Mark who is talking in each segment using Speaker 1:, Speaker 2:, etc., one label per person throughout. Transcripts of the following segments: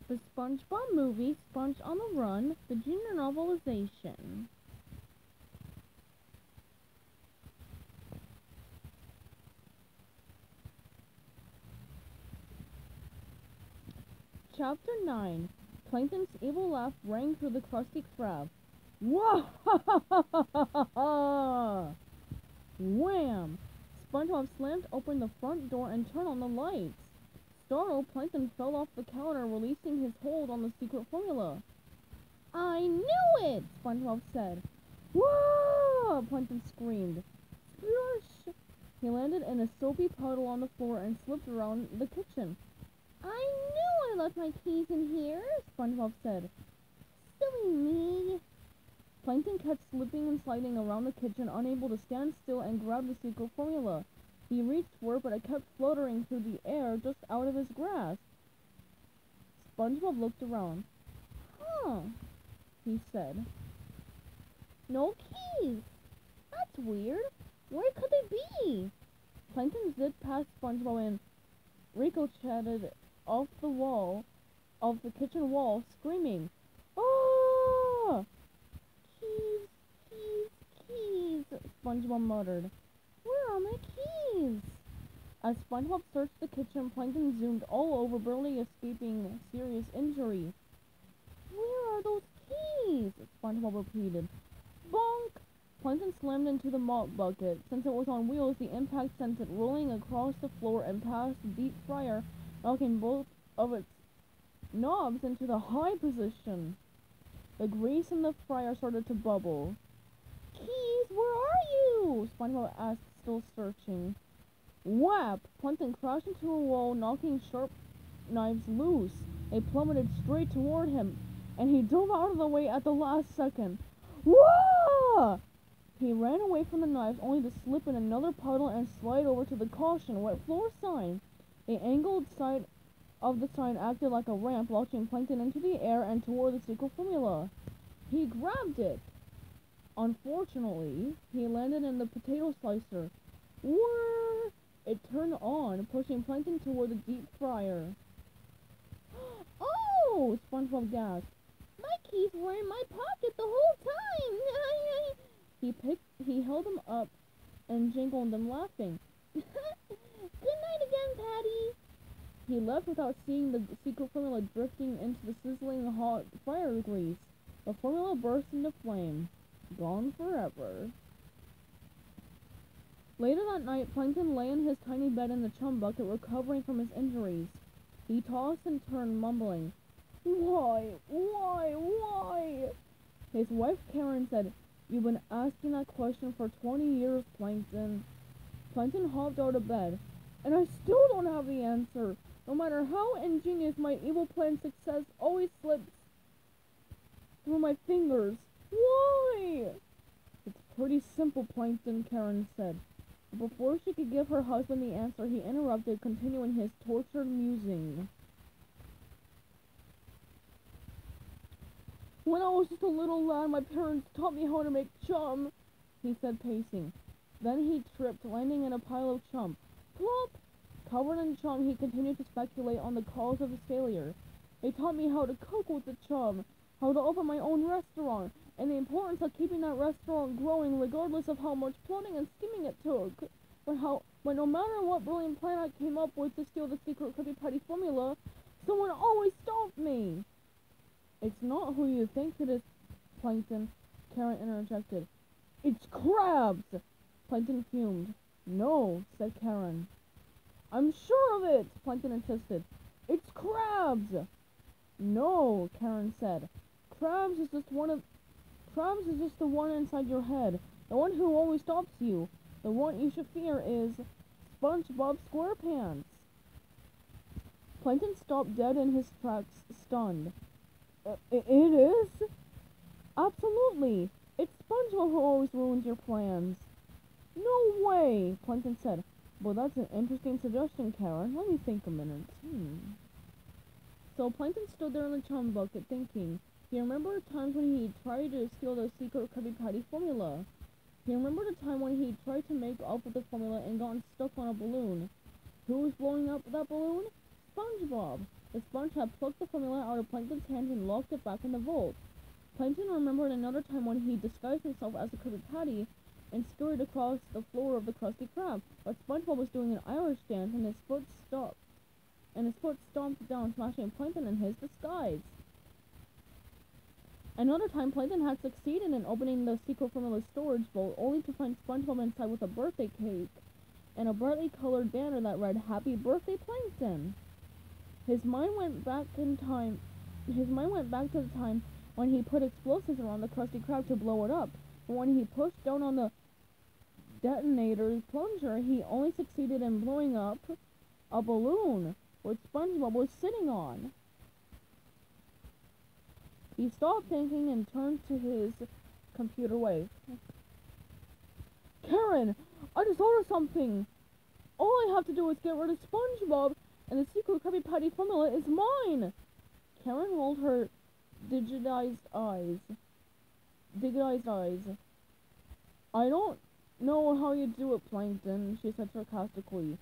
Speaker 1: The SpongeBob movie, Sponge on the Run, the junior novelization. Chapter 9. Plankton's evil laugh rang through the Krusty Krab. Whoa! Wham! SpongeBob slammed open the front door and turned on the lights. Startled, Plankton fell off the counter, releasing his hold on the secret formula. I knew it! SpongeBob said. Whoa! Plankton screamed. Splush! He landed in a soapy puddle on the floor and slipped around the kitchen. I knew I left my keys in here, SpongeBob said. Silly me. Plankton kept slipping and sliding around the kitchen, unable to stand still and grab the secret formula. He reached for it, but it kept fluttering through the air just out of his grasp. SpongeBob looked around. Huh, he said. No keys. That's weird. Where could they be? Plankton zipped past SpongeBob and ricocheted off the kitchen wall, screaming, "Ah! Keys, keys, keys!" SpongeBob muttered. Where are my keys? As SpongeBob searched the kitchen, Plankton zoomed all over, barely escaping serious injury. Where are those keys? SpongeBob repeated. Bonk! Plankton slammed into the mop bucket. Since it was on wheels, the impact sent it rolling across the floor and past the deep fryer, knocking both of its knobs into the high position. The grease in the fryer started to bubble. Keys, where are you? SpongeBob asked, still searching. Whap! Plankton crashed into a wall, knocking sharp knives loose. They plummeted straight toward him, and he dove out of the way at the last second. Whoa! He ran away from the knives, only to slip in another puddle and slide over to the caution wet floor sign. The angled side of the sign acted like a ramp, launching Plankton into the air and toward the secret formula. He grabbed it. Unfortunately, he landed in the potato slicer. Whirr! It turned on, pushing Plankton toward the deep fryer. Oh! SpongeBob gasped. My keys were in my pocket the whole time! He held them up and jingled them, laughing. Good night again, Patty! He left without seeing the secret formula drifting into the sizzling hot fire grease. The formula burst into flame. Gone forever. Later that night, Plankton lay in his tiny bed in the chum bucket, recovering from his injuries. He tossed and turned, mumbling, Why? Why? Why? His wife Karen said, You've been asking that question for 20 years, Plankton. Plankton hopped out of bed. And I still don't have the answer. No matter how ingenious my evil plan's success always slips through my fingers. Why? It's pretty simple, Plankton, Karen said. But before she could give her husband the answer, he interrupted, continuing his tortured musing. When I was just a little lad, my parents taught me how to make chum, he said, pacing. Then he tripped, landing in a pile of chum. Plop! Covered in chum, he continued to speculate on the cause of his failure. They taught me how to cook with the chum, how to open my own restaurant, and the importance of keeping that restaurant growing regardless of how much plotting and scheming it took. But no matter what brilliant plan I came up with to steal the secret Krabby Patty formula, someone always stopped me. It's not who you think it is, Plankton, Karen interjected. It's crabs! Plankton fumed. No, said Karen. I'm sure of it, Plankton insisted. It's crabs! No, Karen said. Crabs is just the one inside your head, the one who always stops you. The one you should fear is SpongeBob SquarePants. Plankton stopped dead in his tracks, stunned. It is? Absolutely. It's SpongeBob who always ruins your plans. No way, Plankton said. Well, that's an interesting suggestion, Karen. Let me think a minute. So Plankton stood there in the chum bucket thinking. He remembered times when he tried to steal the secret Krabby Patty formula. He remembered a time when he tried to make off with the formula and gotten stuck on a balloon. Who was blowing up that balloon? SpongeBob. The sponge had plucked the formula out of Plankton's hand and locked it back in the vault. Plankton remembered another time when he disguised himself as a Krabby Patty and scurried across the floor of the Krusty Krab, but SpongeBob was doing an Irish dance and his foot stomped down, smashing Plankton in his disguise. Another time, Plankton had succeeded in opening the secret formula storage vault, only to find SpongeBob inside with a birthday cake and a brightly colored banner that read, "Happy Birthday, Plankton!" His mind went back to the time when he put explosives around the Krusty Krab to blow it up, but when he pushed down on the detonator plunger, he only succeeded in blowing up a balloon, which SpongeBob was sitting on. He stopped thinking and turned to his computer wave. "Karen, I just thought of something! All I have to do is get rid of SpongeBob, and the secret Krabby Patty formula is mine!" Karen rolled her digitized eyes. "I don't know how you do it, Plankton," she said sarcastically.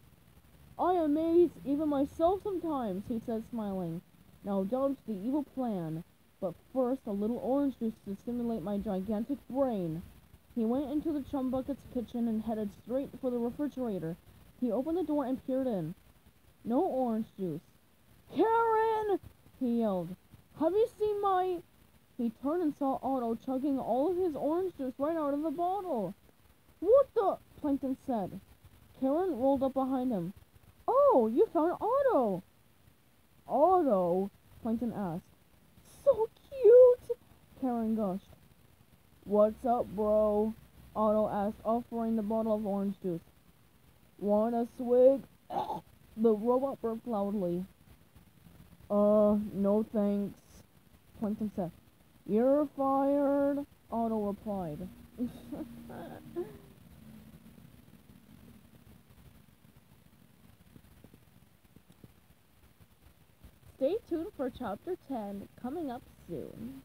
Speaker 1: "I amaze even myself sometimes," he said, smiling. "Now down to the evil plan. But first, a little orange juice to stimulate my gigantic brain." He went into the Chum Bucket's kitchen and headed straight for the refrigerator. He opened the door and peered in. No orange juice. "Karen!" he yelled. "Have you seen my—" He turned and saw Otto chugging all of his orange juice right out of the bottle. "What the—" Plankton said. Karen rolled up behind him. "Oh, you found Otto!" "Otto?" Plankton asked. "So cute!" Karen gushed. "What's up, bro?" Otto asked, offering the bottle of orange juice. "Want a swig?" The robot burped loudly. No thanks," Plankton said. "You're fired," Otto replied. Stay tuned for Chapter 10, coming up soon.